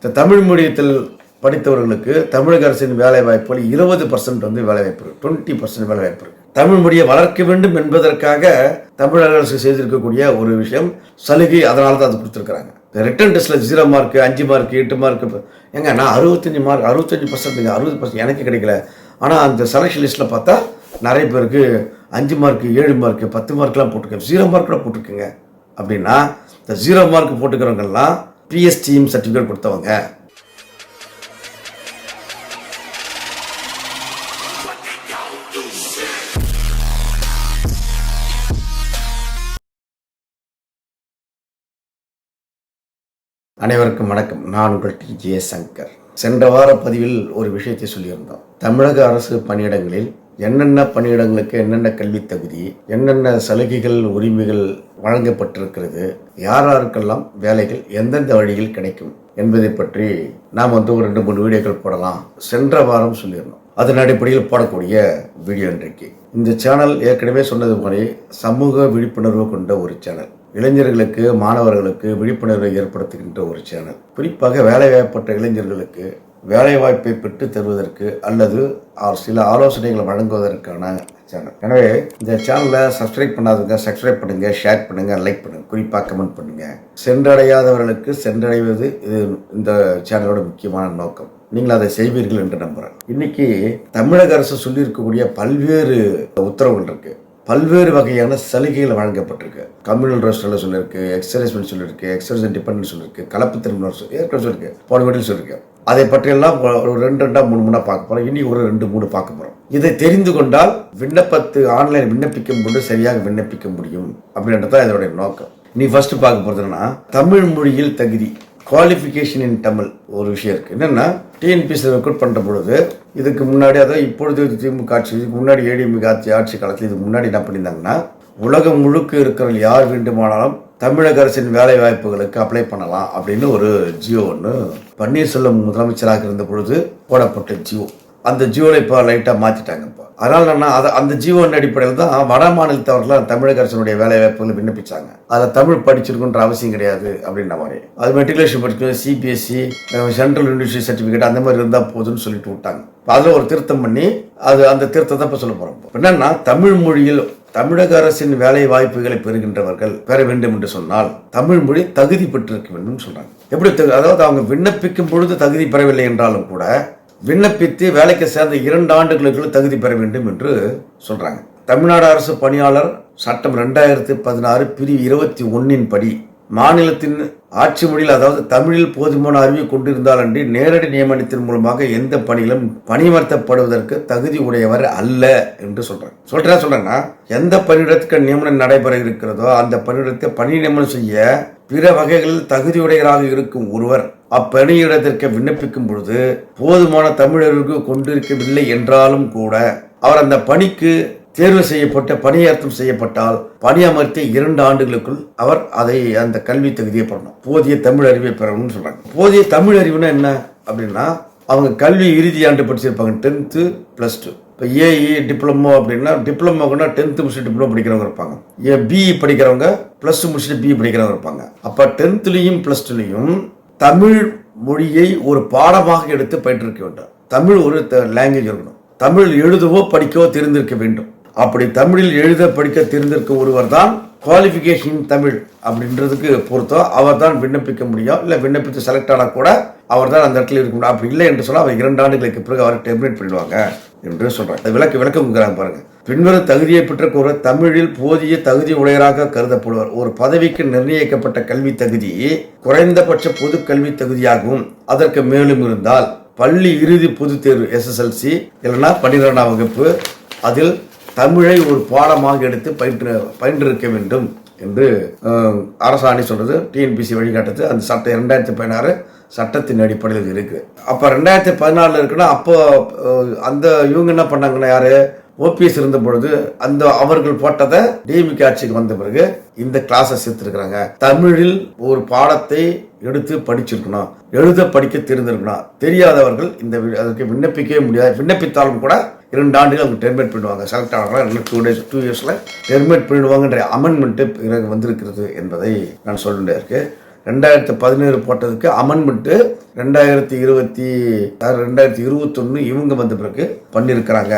இந்த தமிழ் மீடியத்தில் படித்தவர்களுக்கு தமிழக அரசின் வேலை வாய்ப்புகள் 20% வந்து வேலை வாய்ப்பு இருக்கு, 20% வேலை வாய்ப்பு இருக்கு. தமிழ் மொழியை வளர்க்க வேண்டும் என்பதற்காக தமிழக அரசு செய்திருக்கக்கூடிய ஒரு விஷயம் சலுகை, அதனால தான் அது கொடுத்துருக்காங்க. ரிட்டன் டெஸ்ட்ல 0 மார்க், 5 மார்க், 8 மார்க், ஏங்க நான் 65 மார்க், 65%, 60% எனக்கு கிடைக்கல. ஆனால் அந்த செலக்ஷன் லிஸ்ட்ல பார்த்தா நிறைய பேருக்கு 5 மார்க், 7 மார்க், 10 மார்க்லாம் போட்டிருக்கேன், 0 மார்க் கூட போட்டிருக்குங்க. அப்படின்னா இந்த 0 மார்க் போட்டுக்கிறவங்கெல்லாம் பிஎஸ்டிஎம் சர்டிஃபிகேட் கொடுத்தவங்க. அனைவருக்கும் வணக்கம். நான் உங்கள் டி.ஜே. சங்கர். சென்ற வார பதிவில் ஒரு விஷயத்தை சொல்லியிருந்தோம். தமிழக அரசு பணியிடங்களில் என்னென்ன பணியிடங்களுக்கு என்னென்ன கல்வி தகுதி, என்னென்ன சலுகைகள், உரிமைகள் வழங்கப்பட்டிருக்கிறது, யாருக்கெல்லாம் வேலைகள் எந்தெந்த வழியில் கிடைக்கும் என்பதை பற்றி நாம் ஒரு 2-3 வீடியோக்கள் போடலாம் சென்ற வாரம் சொல்லியிருந்தோம். அதன் அடிப்படையில் போடக்கூடிய வீடியோ இன்றைக்கு. இந்த சேனல் ஏற்கனவே சொன்னது மாதிரி சமூக விழிப்புணர்வு கொண்ட ஒரு சேனல், இளைஞர்களுக்கு, மாணவர்களுக்கு விழிப்புணர்வை ஏற்படுத்துகின்ற ஒரு சேனல். குறிப்பாக வேலைவாய்ப்பற்ற இளைஞர்களுக்கு வேலைவாய்ப்பை பெற்று தருவதற்கு அல்லது சில ஆலோசனைகளை வழங்குவதற்கான சேனல். எனவே இந்த சேனலை சப்ஸ்கிரைப் பண்ணாதவங்க சப்ஸ்கிரைப் பண்ணுங்க, ஷேர் பண்ணுங்க, லைக் பண்ணுங்க, குறிப்பாக கமெண்ட் பண்ணுங்க. சென்றடையாதவர்களுக்கு சென்றடைவது இது இந்த சேனலோட முக்கியமான நோக்கம். நீங்கள் அதை செய்வீர்கள் என்று நம்புறேன். இன்னைக்கு தமிழக அரசு சொல்லியிருக்கக்கூடிய பல்வேறு உத்தரவுகள் இருக்கு, பல்வேறு வகையான சலுகைகள் வழங்கப்பட்டிருக்கு. கம்யூனல் ரோஸ்டரில் சொல்லியிருக்கு, எக்ஸர்சைஸ்மெண்ட் சொல்லியிருக்கு, எக்ஸர்சைஸ் டிபெண்டன்ட் சொல்லியிருக்கு, கலப்பு திருமணம் ஏற்கனவே சொல்லியிருக்கு, போன வீட்டில் சொல்லியிருக்கு. அதை பற்றியெல்லாம் ஒரு 2-3 பார்க்க போகிறோம். இனி ஒரு 2-3 பார்க்க போகிறோம். இதை தெரிந்து கொண்டால் ஆன்லைன் விண்ணப்பிக்கும் போது சரியாக விண்ணப்பிக்க முடியும் அப்படின்றதான் இதோடைய நோக்கம். நீ ஃபர்ஸ்ட் பார்க்க போகிறது என்னன்னா, தமிழ் மொழியில் தகுதி, குவாலிஃபிகேஷன் இன் தமிழ் ஒரு விஷயம் இருக்கு. என்னன்னா, டிஎன்பிஎஸ்சி ரெக்ரூட் பண்ற பொழுது இதுக்கு முன்னாடி, அதாவது இப்பொழுது திமுக ஆட்சி, இதுக்கு முன்னாடி ஏடிஎம்கே ஆட்சி காலத்தில் இதுக்கு முன்னாடி என்ன பண்ணியிருந்தாங்கன்னா, உலகம் முழுக்க இருக்கிற யார் வேண்டுமானாலும் தமிழக அரசின் வேலை வாய்ப்புகளுக்கு அப்ளை பண்ணலாம் அப்படின்னு ஒரு ஜியோ ஒன்று பன்னீர்செல்வம் முதலமைச்சராக இருந்த பொழுது போடப்பட்ட ஜியோ. அந்த ஜியோவில் இப்போ லைட்டாக மாற்றிட்டாங்க. இப்போ அதனால நான் அந்த ஜியோவின் அடிப்படையில் தான் வட மாநிலத்தவர்கள் தமிழக அரசினுடைய வேலை வாய்ப்புகளை விண்ணப்பிச்சாங்க. அதில் தமிழ் படிச்சிருக்குன்ற அவசியம் கிடையாது அப்படின்ற மாதிரி. அது மெட்ரிகுலேஷன் படிக்கணும், சிபிஎஸ்சி, சென்ட்ரல் யூனிவர்சிட்டி சர்டிஃபிகேட் அந்த மாதிரி இருந்தால் போதுன்னு சொல்லிட்டு விட்டாங்க. அதில் ஒரு திருத்தம் பண்ணி அந்த திருத்தத்தை இப்போ சொல்ல போகிறோம். என்னன்னா, தமிழ் மொழியில் தமிழக அரசின் வேலை வாய்ப்புகளை பெற வேண்டும் என்று சொன்னால் தமிழ் மொழி தகுதி பெற்றிருக்க வேண்டும் சொல்றாங்க. எப்படி? அதாவது அவங்க விண்ணப்பிக்கும் பொழுது தகுதி பெறவில்லை என்றாலும் கூட விண்ணப்பித்து வேலைக்கு சேர்ந்த 2 ஆண்டுகளுக்கு தகுதி பெற வேண்டும் என்று சொல்றாங்க. தமிழ்நாடு அரசு பணியாளர் சட்டம் 2016 பிரிவு 21 படி மாநிலத்தின் ஆட்சி மொழியில், அதாவது தமிழில் போதுமான அறிவை கொண்டிருந்தால் அன்றி நேரடி நியமனத்தின் மூலமாக எந்த பணியிலும் பணியமர்த்தப்படுவதற்கு தகுதி உடையவர் அல்ல என்று சொல்றேன்னா, எந்த பணியிடத்துக்கு நியமனம் நடைபெற இருக்கிறதோ அந்த பணியிடத்தை பணி நியமனம் செய்ய பிற வகைகளில் தகுதியுடையவராக இருக்கும் ஒருவர் அப்பணியிடத்திற்கு விண்ணப்பிக்கும் பொழுது போதுமான தமிழருக்கு கொண்டிருக்கவில்லை என்றாலும் கூட அவர் அந்த பணிக்கு தேர்வு செய்யப்பட்ட பணியாற்றம் செய்யப்பட்டால் பணியமர்த்தி 2 ஆண்டுகளுக்குள் அவர் அந்த கல்வி தகுதியை பெறணும். போதிய தமிழ் அறிவை பெறணும்னு சொல்றாங்க. போதிய தமிழ் அறிவுனா என்ன அப்படின்னா, அவங்க கல்வி இறுதி ஆண்டு படிச்சிருப்பாங்க, 10th +2. இப்போ ஏஇ டிப்ளமோ அப்படின்னா, டிப்ளமோக்குன்னா 10th முடிச்சுட்டு டிப்ளமோ படிக்கிறவங்க இருப்பாங்க. பிஇ படிக்கிறவங்க +2 முடிச்சுட்டு பிஇ படிக்கிறவங்க இருப்பாங்க. அப்போ 10th-லையும் +2-லையும் தமிழ் மொழியை ஒரு பாடமாக எடுத்து பயிற்றுவிக்க வேண்டும். தமிழ் ஒரு லாங்குவேஜ் இருக்கணும். தமிழ் எழுதவோ படிக்கவோ தெரிந்திருக்க வேண்டும். அப்படி தமிழில் எழுத படிக்க தெரிந்திருக்க ஒருவர் தான் குவாலிஃபிகேஷன் தமிழ் அப்படின்றதுக்கு பொறுத்தோ அவர் தான் விண்ணப்பிக்க முடியும். இல்லை விண்ணப்பித்து செலக்ட் ஆனால் கூட அவர் தான் அந்த இடத்துல இருக்க முடியும். அப்படி இல்லை என்று சொன்னால் அவர் 2 ஆண்டுகளுக்கு பிறகு அவரை டெர்மினேட் பண்ணிடுவாங்க என்று சொல்றாங்க. விளக்கம் பாருங்க. பின்வரும் தகுதியை பெற்ற ஒரு தமிழில் போதிய தகுதி உடையராக கருதப்படுவார். ஒரு பதவிக்கு நிர்ணயிக்கப்பட்ட கல்வி தகுதி குறைந்தபட்ச பொது கல்வி தகுதியாகவும் அதற்கு மேலும் இருந்தால் பள்ளி இறுதி பொது தேர்வு SSLC இல்லைன்னா 12ஆம் வகுப்பு அதில் தமிழை ஒரு பாடமாக எடுத்து பயின்றிருக்க வேண்டும் என்று அரசாணை சொல்றது. டிஎன்பிஎஸ்சி வழிகாட்டுது. அந்த சட்டம் 2016 சட்டத்தின் அடிப்படையில் இருக்கு. அப்ப 2014 இருக்குன்னா, அப்போ அந்த இவங்க என்ன பண்ணாங்கன்னா, யாரு ஓபிஎஸ் இருந்த பொழுது அவர்கள் போட்டதை டிஎம்கே ஆட்சிக்கு வந்த பிறகு இந்த கிளாஸை சேர்த்திருக்கிறாங்க. தமிழில் ஒரு பாடத்தை எடுத்து படிச்சிருக்கணும், எழுத படிக்க தெரிந்திருக்கணும். தெரியாதவர்கள் அதுக்கு விண்ணப்பிக்கவே முடியாது. விண்ணப்பித்தாலும் கூட 2 ஆண்டுகள் அவங்க டெர்மினேட் பண்ணிடுவாங்க. செலக்ட் ஆகிறாங்க 2 இயர்ஸ்ல டெர்மினேட் பண்ணிடுவாங்கன்ற அமெண்ட்மெண்ட் வந்திருக்கிறது என்பதை நான் சொல்லிட்டே இருக்கு. 2017 போட்டதுக்கு அமெண்ட்மெண்ட்டு 2021 இவங்க வந்த பிறகு பண்ணியிருக்கிறாங்க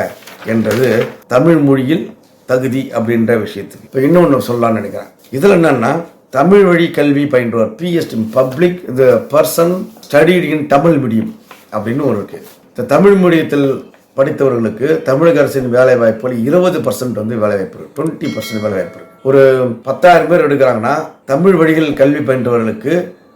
என்றது தமிழ் மொழியில் தகுதி அப்படின்ற விஷயத்துக்கு. இப்போ இன்னொன்று சொல்லலாம்னு நினைக்கிறேன். இதில் என்னன்னா, தமிழ் வழி கல்வி பயின்றவர் PST public the person studied in Tamil medium அப்படின்னு ஒரு இருக்கு. இந்த தமிழ் மீடியத்தில் படித்தவர்களுக்கு தமிழக அரசின் வேலை வாய்ப்புகள் 20% வந்து வேலை வாய்ப்பு இருக்கு, 20% வேலை வாய்ப்பு இருக்கு. ஒரு 10,000 பேர் எடுக்கிறாங்கன்னா தமிழ் வழிகள் கல்வி பயின்றவர்களுக்கு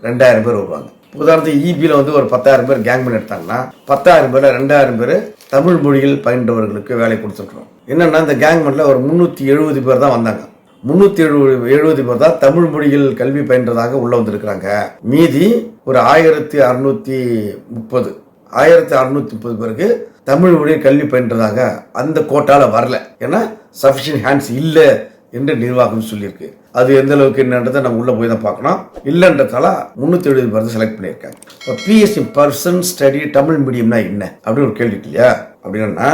2,000 பேர் வருவாங்க. உதாரணத்துக்கு இபியில் வந்து ஒரு 10,000 பேர் கேங்மேன் எடுத்தாங்கன்னா 10,000 பேர் 2,000 பேர் தமிழ் மொழியில் பயின்றவர்களுக்கு வேலை கொடுத்துருக்கோம். என்னன்னா, இந்த கேங்மேன்ல ஒரு 370 பேர் தான் வந்தாங்க. 370 பேர் தான் தமிழ் மொழியில் கல்வி பயின்றதாக உள்ள வந்திருக்கிறாங்க. மீதி ஒரு 1630 பேருக்கு தமிழ் மொழியில் கல்வி பயின்றதாக அந்த கோட்டால வரல. ஏன்னா சஃபிஷியன்ட் ஹேண்ட்ஸ் இல்லை என்று நிர்வாகம் சொல்லியிருக்கு. அது எந்த அளவுக்கு என்னன்றதை நம்ம உள்ள போய் தான் பார்க்கணும். இல்லைன்றதால 370 பேர் செலக்ட் பண்ணியிருக்காங்க. இப்போ பிஎஸ்சி பர்சன் ஸ்டடி தமிழ் மீடியம்னா என்ன அப்படின்னு ஒரு கேள்வி இல்லையா? அப்படின்னா,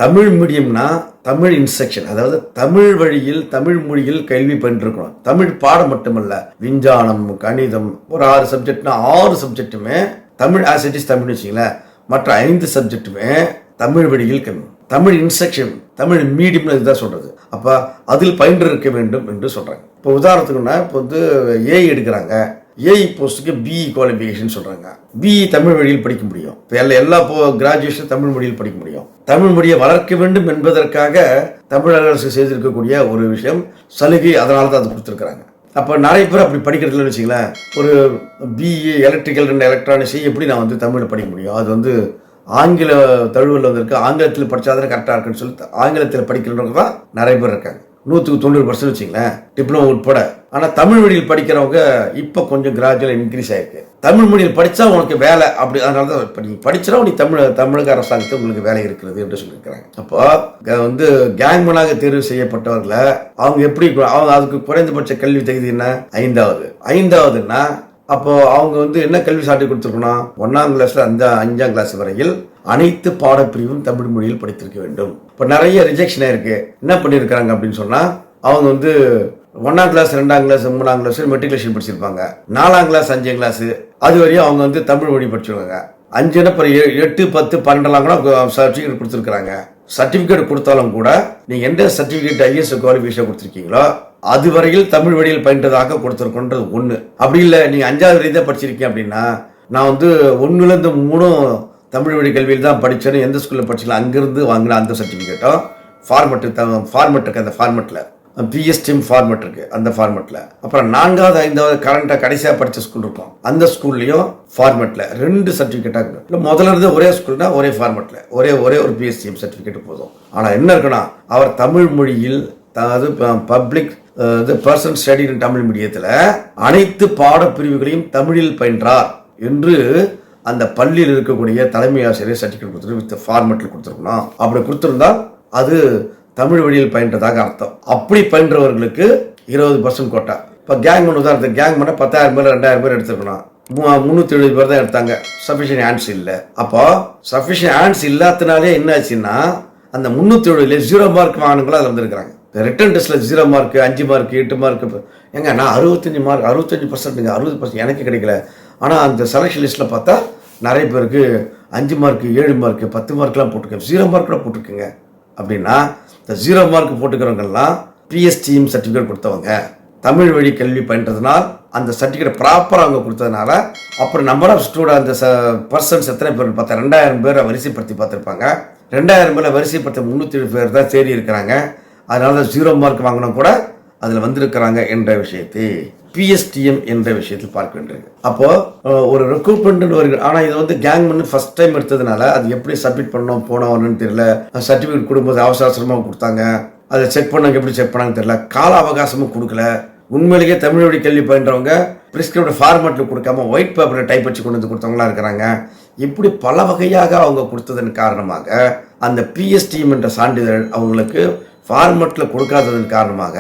தமிழ் மீடியம்னா தமிழ் இன்ஸ்ட்ரக்ஷன், அதாவது தமிழ் வழியில் தமிழ் மொழியில் கல்வி பயின்றிருக்கணும். தமிழ் பாடம் மட்டுமல்ல, விஞ்ஞானம், கணிதம், ஒரு 6 சப்ஜெக்ட்னா 6 சப்ஜெக்ட்டுமே Tamil as it is Tamil வச்சுங்களேன். மற்ற 5 சப்ஜெக்ட்டுமே தமிழ் வழியில் தமிழ் இன்ஸ்ட்ரக்ஷன், தமிழ் மீடியம்னு இதுதான் சொல்றது. அப்ப அதில் பயின்று இருக்க வேண்டும் என்று சொல்றாங்க. இப்போ உதாரணத்துக்குன்னா, இப்போ வந்து ஏஐ எடுக்கிறாங்க, ஏஐ போஸ்ட்டுக்கு பிஇ குவாலிஃபிகேஷன் சொல்றாங்க. பிஇ தமிழ் வழியில் படிக்க முடியும். இப்போ எல்லா கிராஜுவேஷன் தமிழ் மொழியில் படிக்க முடியும். தமிழ் மொழியை வளர்க்க வேண்டும் என்பதற்காக தமிழக அரசு செய்திருக்கக்கூடிய ஒரு விஷயம் சலுகை, அதனால தான் அது கொடுத்துருக்காங்க. அப்போ நிறைய பேர் அப்படி படிக்கிறதுல வச்சுங்களேன், ஒரு பிஇ எலக்ட்ரிக்கல் அண்ட் எலக்ட்ரானிக்ஸ் எப்படி நான் வந்து தமிழில் படிக்க முடியும்? அது வந்து ஆங்கில தழுவல் வந்திருக்கு, ஆங்கிலத்தில் படித்தாதான் கரெக்டாக இருக்குன்னு சொல்லி ஆங்கிலத்தில் படிக்கிறவங்க தான் நிறைய பேர் இருக்காங்க. 100% வச்சுங்களேன், டிப்ளமோ உட்பட. ஆனால் தமிழ் மொழியில் படிக்கிறவங்க இப்போ கொஞ்சம் கிராஜுவலாக இன்க்ரீஸ் ஆயிருக்கு. தமிழ் மொழியில் படித்தா உனக்கு வேலை, அப்படி அதனால தான் இப்போ நீ படிச்சினா நீ தமிழக அரசாங்கத்தில் உங்களுக்கு வேலை இருக்கிறது என்று சொல்லியிருக்கிறாங்க. அப்போ வந்து கேங்மேனாக தேர்வு செய்யப்பட்டவர்களை அவங்க எப்படி, அவங்க அதுக்கு குறைந்தபட்ச கல்வி தகுதி என்ன? 5ஆவதுன்னா அப்போ அவங்க வந்து என்ன கல்வி சான்று கொடுத்துருக்கணும்? 1ஆம் கிளாஸ்ல 5ஆம் கிளாஸ் வரையில் அனைத்து பாடப்பிரிவும் தமிழ் மொழியில் படித்திருக்க வேண்டும். இப்போ நிறைய ரிஜெக்ஷன் ஆயிருக்கு. என்ன பண்ணியிருக்காங்க அப்படின்னு சொன்னா, அவங்க வந்து 1ஆம் கிளாஸ் 2ஆம் கிளாஸ் 3ஆம் கிளாஸ் மெட்ரிகுலேஷன் படிச்சிருப்பாங்க. 4ஆம் கிளாஸ் 5ஆம் கிளாஸ் அது வரையும் அவங்க வந்து தமிழ் மொழி படிச்சிருக்காங்க. 5 8 10 12 கூட சர்டிஃபிகேட் கொடுத்துருக்காங்க. சர்டிஃபிகேட் கொடுத்தாலும் கூட நீங்க எந்த சர்டிஃபிகேட் ஐஎஸ் குவாலிஃபிகேஷன் கொடுத்துருக்கீங்களோ அதுவரையில் தமிழ் வழியில் பயின்றதாக கொடுத்துருக்கோன்றது ஒன்று. அப்படி இல்லை, நீங்கள் 5ஆவது வரை தான் படிச்சிருக்கீங்க அப்படின்னா, நான் வந்து 1லேருந்து 3 தமிழ் வழி கல்வியில் தான் படித்தேன்னு எந்த ஸ்கூலில் படிச்சிக்கலாம் அங்கேருந்து வாங்கின அந்த சர்டிஃபிகேட்டும் ஃபார்மெட் அந்த ஃபார்மெட்டில் பிஎஸ்டிஎம் ஃபார்மெட் இருக்குது, அந்த ஃபார்மெட்டில். அப்புறம் 4ஆவது 5ஆவது கரண்ட்டாக கடைசியாக படித்த ஸ்கூல் இருக்கும், அந்த ஸ்கூல்லையும் ஃபார்மெட்டில் 2 சர்டிஃபிகேட்டாக இருக்கணும். இல்லை முதல்ல இருந்து ஒரே ஸ்கூல்னா ஒரே ஃபார்மெட்டில் ஒரே ஒரு பிஎஸ்டிஎம் சர்டிஃபிகேட் போதும். ஆனால் என்ன இருக்குன்னா, அவர் தமிழ் மொழியில், அதாவது public person study in Tamil மீடியத்தில் அனைத்து பாடப்பிரிவுகளையும் தமிழில் பயின்றார் என்று அந்த பள்ளியில் இருக்கக்கூடிய தலைமை ஆசிரியர் சர்டிஃபிகேட் கொடுத்துட்டு வித் ஃபார்மெட்டில் கொடுத்துருக்கணும். அப்படி கொடுத்துருந்தால் அது தமிழ் வழியில் பயின்றதாக அர்த்தம். அப்படி பயின்றவர்களுக்கு 20% கோட்டா. இப்போ கேங்மேன் உதாரணத்துக்கு கேங்மேனை 10,000 பேர் 2,000 பேர் எடுத்துருக்கணும். 370 பேர் தான் எடுத்தாங்க. சஃபிஷியன்ட் ஹேண்ட்ஸ் இல்லை. அப்போ சஃபிஷியன்ட் ஹேண்ட்ஸ் இல்லாதனாலே என்ன ஆச்சுன்னா, அந்த 370 0 மார்க் வாங்கினவங்களும் அதில் வந்துருக்கிறாங்க. ரிட்டன் டெஸ்ட்டில் 0 மார்க் 5 மார்க் 8 மார்க் ஏங்க நான் 65 மார்க் 65%, 60% எனக்கு கிடைக்கல. ஆனால் அந்த செலெக்ஷன் லிஸ்ட்டில் பார்த்தா நிறைய பேருக்கு 5 மார்க் 7 மார்க் 10 மார்க்லாம் போட்டிருக்கேன், 0 மார்க் கூட போட்டிருக்குங்க. அப்படின்னா இந்த 0 மார்க் போட்டுக்கிறவங்கெல்லாம் பிஎஸ்டிஎம் சர்டிஃபிகேட் கொடுத்தவங்க, தமிழ் வழி கல்வி பயின்றதுனால் அந்த சர்டிஃபிகேட் ப்ராப்பராக அவங்க கொடுத்ததுனால, அப்புறம் நம்பர் ஆஃப் ஸ்டூடெண்ட் அந்த பர்சன்ஸ் எத்தனை பேர் பார்த்தா 2,000 பேரை வரிசைப்படுத்தி பார்த்துருப்பாங்க. 2,000 பேரை வரிசைப்படுத்த 307 பேர் தான் தேடி இருக்கிறாங்க. அதனால தான் 0 மார்க் வாங்கினா கூட அதில் வந்திருக்கிறாங்க என்ற விஷயத்தை பிஎஸ்டிஎம் என்ற விஷயத்தில் பார்க்க வேண்டியிருக்கு. அப்போ ஒரு ரெக்ரூட்மெண்ட் வருது. ஆனால் இது வந்து கேங்மேன் ஃபர்ஸ்ட் டைம் எடுத்ததுனால அது எப்படி சப்மிட் பண்ணோம் போனவன்னு தெரியல. சர்டிஃபிகேட் கொடுக்கும்போது அவசரமாக கொடுத்தாங்க, அதை செக் பண்ணாங்க, எப்படி செக் பண்ணாங்கன்னு தெரியல. கால அவகாசமும் கொடுக்கல. உண்மையிலேயே தமிழ் வழி கல்வி பயின்றவங்க பிரிஸ்கிரிப்ட் ஃபார்மெட்டில் கொடுக்காம ஒயிட் பேப்பரில் டைப் வச்சு கொண்டு வந்து கொடுத்தவங்களா இருக்கிறாங்க. இப்படி பல வகையாக அவங்க கொடுத்ததன் காரணமாக அந்த பிஎஸ்டிஎம் என்ற சான்றிதழ் அவங்களுக்கு ஃபார்மெட்டில் கொடுக்காததன் காரணமாக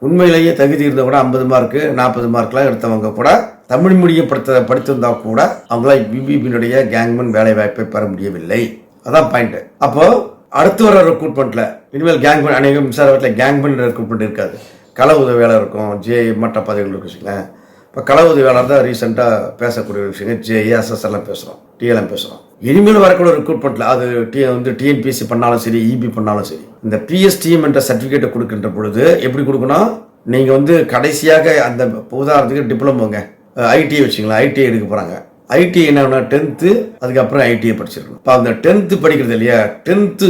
உண்மையிலேயே தகுதி இருந்த கூட 50 மார்க்கு 40 மார்க்லாம் எடுத்தவங்க கூட தமிழ் மொழியை படித்திருந்தா கூட அவங்களாம் பிபிபியினுடைய கேங்மேன் வேலை வாய்ப்பை பெற முடியவில்லை. அதான் பாயிண்ட். அப்போ அடுத்து வர ரெக்ரூட்மெண்ட்ல இனிமேல் கேங்மேன் அநேகம் மின்சாரத்தில் கேங்மேன் ரெக்ரூட்மெண்ட் இருக்காது, கள உதவியாளர் இருக்கும், மற்ற பதவிகள் இருக்கு வச்சுக்கலாம். இப்போ கள உதவியாளர் தான் ரீசெண்டாக பேசக்கூடிய விஷயங்கள் JASS எல்லாம் பேசுகிறோம், TLM பேசுகிறோம். இனிமேல் வரக்கூடிய ரெக்ரூட்மெண்ட்டில் அது TNPSC பண்ணாலும் சரி, EB பண்ணாலும் சரி, இந்த PSTM என்ற சர்டிஃபிகேட்டை கொடுக்கின்ற பொழுது எப்படி கொடுக்கணும்? நீங்கள் கடைசியாக அந்த உதாரணத்துக்கு டிப்ளமோங்க, ITI வச்சுக்கலாம், ITI எடுக்க போகிறாங்க. ITI என்னன்னா 10th, அதுக்கப்புறம் ITI படிச்சிருக்கணும். இப்போ அந்த 10th படிக்கிறது இல்லையா, 10th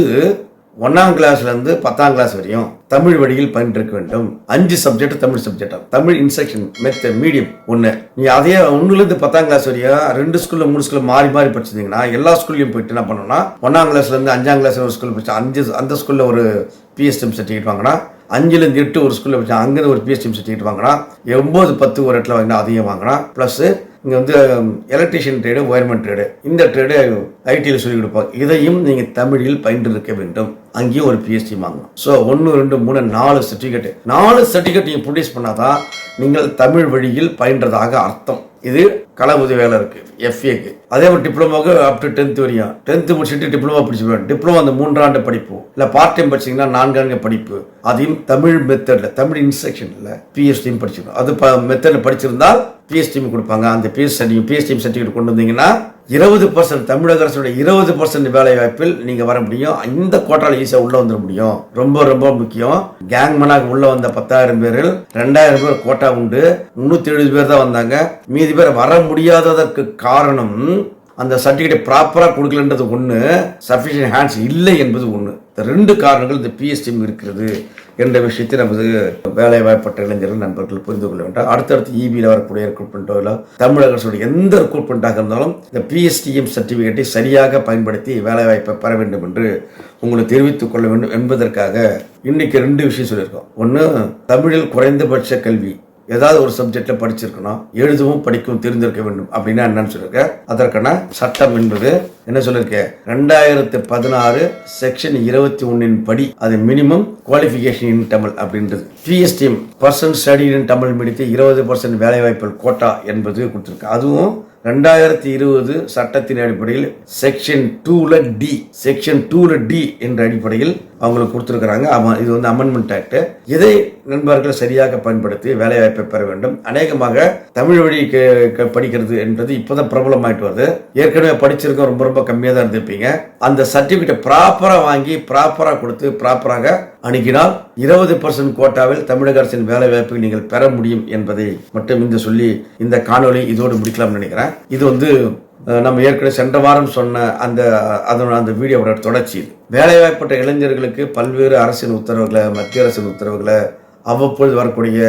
1ஆம் கிளாஸ்லேருந்து 10ஆம் கிளாஸ் வரையும் தமிழ் வழியில் பயின்றிருக்க வேண்டும். 5 சப்ஜெக்ட் தமிழ் சப்ஜெக்டா, தமிழ் இன்ஸ்ட்ரக்ஷன் மெத்தட் மீடியம் ஒன்று. நீ அதே 1லேருந்து 10ஆம் கிளாஸ் வரையும் 2 ஸ்கூலில் 3 ஸ்கூலில் மாறி மாறி படிச்சிருந்தீங்கன்னா எல்லா ஸ்கூல்லையும் போயிட்டு என்ன பண்ணணும்னா 1ஆம் கிளாஸ்லேருந்து 5ஆம் கிளாஸ் ஒரு ஸ்கூல் படிச்சு அந்த ஸ்கூலில் ஒரு PSTM சர்டிஃபிகேட் வாங்கினா, 5லேருந்து 8 ஒரு ஸ்கூலில் படிச்சா அங்கேருந்து ஒரு PSTM சர்டிஃபிகேட் வாங்கினா, 9, 10 ஒரு இடத்துல வாங்கினா அதையும் வாங்கினா, ப்ளஸ் இங்கே எலக்ட்ரிஷியன் ட்ரேடு, ஒயர்மெண்ட் ட்ரேடு, இந்த ட்ரேடு ITயில் சொல்லிக் கொடுப்பாங்க. இதையும் நீங்கள் தமிழில் பயின்றிருக்க வேண்டும். அங்கேயும் ஒரு PSTM வாங்கணும். ஸோ 1, 2, 3, 4 சர்டிஃபிகேட், 4 சர்டிஃபிகேட் நீங்கள் ப்ரொடியூஸ் பண்ணாதான் நீங்கள் தமிழ் வழியில் பயின்றதாக அர்த்தம். இது கள உதவியாளருக்கு, FAக்கு. அதே மாதிரி டிப்ளமோக்கு அப் டு 10th வரையும், 10th முடிச்சுட்டு டிப்ளமோ படிச்சுப்பேன். டிப்ளமோ அந்த 3 ஆண்டு படிப்பு, இல்லை பார்ட் டைம் படிச்சிங்கன்னா 4 ஆண்டு படிப்பு, அதையும் தமிழ் மெத்தடில், தமிழ் இன்ஸ்ட்ரக்ஷனில் PSTM படிச்சிருக்கணும். அது மெத்தடில் படிச்சிருந்தால் PSTM கொடுப்பாங்க. அந்த PSTM சர்டிஃபிகேட் கொண்டு வந்தீங்கன்னா 20% தமிழக அரசுடைய 20% வேலை வாய்ப்பில் நீங்க வர முடியும். இந்த கோட்டால ஈஸியா உள்ள வந்துட முடியும். ரொம்ப ரொம்ப முக்கியம். கேங்மேனாக உள்ள வந்த 10,000 பேரில் 2,000 பேர் கோட்டா உண்டு. 370 பேர் தான் வந்தாங்க. மீதி பேர் வர முடியாததற்கு காரணம் அந்த சர்டிஃபிகேட் ப்ராப்பராக கொடுக்கலன்றது ஒன்று, சஃபிஷியன்ட் ஹேண்ட்ஸ் இல்லை என்பது ஒன்று. இந்த 2 காரணங்கள் இந்த PSTM இருக்கிறது என்ற விஷயத்தை நமது வேலை வாய்ப்பற்ற இளைஞர்கள் நண்பர்கள் புரிந்து கொள்ள வேண்டும். அடுத்தடுத்து EBயில் வரக்கூடிய ரெக்ரூட்மெண்ட்டோ இல்லை தமிழக அரசுடைய எந்த ரெக்ரூட்மெண்ட்டாக இருந்தாலும் இந்த PSTM சர்டிஃபிகேட்டை சரியாக பயன்படுத்தி வேலை வாய்ப்பை பெற வேண்டும் என்று உங்களுக்கு தெரிவித்துக் கொள்ள வேண்டும் என்பதற்காக இன்னைக்கு 2 விஷயம் சொல்லியிருக்கோம். ஒன்று, தமிழில் குறைந்தபட்ச கல்வி ஏதாவது ஒரு சப்ஜெக்ட்ல படிச்சிருக்கணும், எழுதவும் படிக்கவும் தெரிந்திருக்க வேண்டும். அப்படின்னா என்னன்னு சொல்லியிருக்கேன். அதற்கான சட்டம் என்பது என்ன சொல்லியிருக்கேன், 2016 செக்ஷன் 21 படி அது மினிமம் குவாலிஃபிகேஷன் இன் தமிழ் அப்படின்றது. PSTM person study in Tamil மீடியத்தை 20% வேலை வாய்ப்புகள் கோட்டா என்பது கொடுத்துருக்கு. அதுவும் 2020 சட்டத்தின் அடிப்படையில் செக்ஷன் 2ல D என்ற அடிப்படையில் அவங்களுக்கு கொடுத்துருக்கிறாங்க. இது அமெண்ட்மெண்ட் ஆக்ட். இதை நண்பர்கள் சரியாக பயன்படுத்தி வேலை வாய்ப்பை பெற வேண்டும். அநேகமாக தமிழ் வழி படிக்கிறது என்பது இப்போதான் பிரபலமாயிட்டு வருது. ஏற்கனவே படிச்சிருக்க ரொம்ப ரொம்ப கம்மியாக தான் இருந்திருப்பீங்க. அந்த சர்டிபிகேட்டை ப்ராப்பராக வாங்கி ப்ராப்பராக கொடுத்து ப்ராப்பராக அணுகினால் 20% கோட்டாவில் தமிழக அரசின் வேலை வாய்ப்பை நீங்கள் பெற முடியும் என்பதை மட்டும் இந்த சொல்லி இந்த காணொலி இதோடு முடிக்கலாம்னு நினைக்கிறேன். இது நம்ம ஏற்கனவே சென்ற வாரம் சொன்ன அந்த வீடியோவோட தொடர்ச்சி. வேலைவாய்ப்பற்ற இளைஞர்களுக்கு பல்வேறு அரசின் உத்தரவுகளை, மத்திய அரசின் உத்தரவுகளை, அவ்வப்பொழுது வரக்கூடிய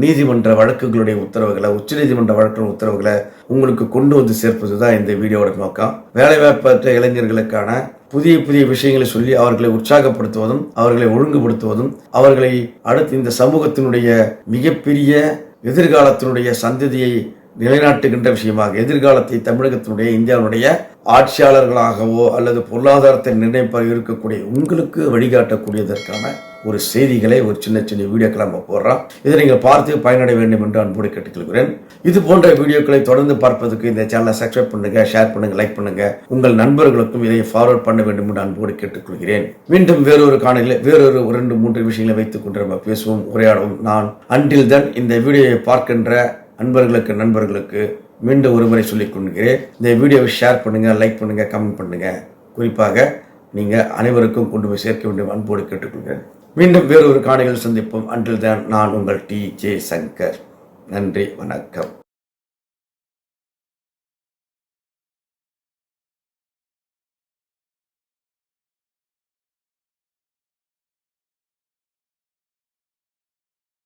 நீதிமன்ற வழக்குகளுடைய உத்தரவுகளை, உச்சநீதிமன்ற வழக்குகளின் உத்தரவுகளை உங்களுக்கு கொண்டு வந்து சேர்ப்பது தான் இந்த வீடியோவோட நோக்கம். வேலைவாய்ப்பற்ற இளைஞர்களுக்கான புதிய புதிய விஷயங்களை சொல்லி அவர்களை உற்சாகப்படுத்துவதும், அவர்களை ஒழுங்குபடுத்துவதும், அவர்களை அடுத்து இந்த சமூகத்தினுடைய மிகப்பெரிய எதிர்காலத்தினுடைய சந்ததியை நிலைநாட்டுகின்ற விஷயமாக, எதிர்காலத்தை தமிழகத்தினுடைய, இந்தியாவுடைய ஆட்சியாளர்களாகவோ அல்லது பொருளாதாரத்தை நிர்ணயிப்பாக இருக்கக்கூடிய உங்களுக்கு வழிகாட்டக்கூடியதற்கான ஒரு செய்திகளை ஒரு சின்ன சின்ன வீடியோக்களை நம்ம போடுறோம். இதை நீங்கள் பார்த்து பயனடைய வேண்டும் என்று அன்போடு கேட்டுக்கொள்கிறேன். இது போன்ற வீடியோக்களை தொடர்ந்து பார்ப்பதற்கு இந்த சேனலை சப்ஸ்கிரைப் பண்ணுங்க, ஷேர் பண்ணுங்க, லைக் பண்ணுங்க. உங்கள் நண்பர்களுக்கும் இதை ஃபார்வர்ட் பண்ண வேண்டும் என்று அன்போடு கேட்டுக்கொள்கிறேன். மீண்டும் வேறொரு காணொளியில் வேறொரு 2-3 விஷயங்களை வைத்துக் கொண்டு நம்ம பேசுவோம், உரையாடுவோம். நான் அன்டில் தென் இந்த வீடியோவை பார்க்கின்ற நண்பர்களுக்கு மீண்டும் ஒருமுறை சொல்லிக் கொள்கிறேன். இந்த வீடியோவை ஷேர் பண்ணுங்க, லைக் பண்ணுங்க, கமெண்ட் பண்ணுங்க. குறிப்பாக நீங்க அனைவருக்கும் கொண்டு போய் சேர்க்க வேண்டும் அன்போடு கேட்டுக்கொள்கிறேன். மீண்டும் வேறொரு காணொளியில் சந்திப்போம். அன்டில் தென் நான் உங்கள் TJ சங்கர். நன்றி, வணக்கம்.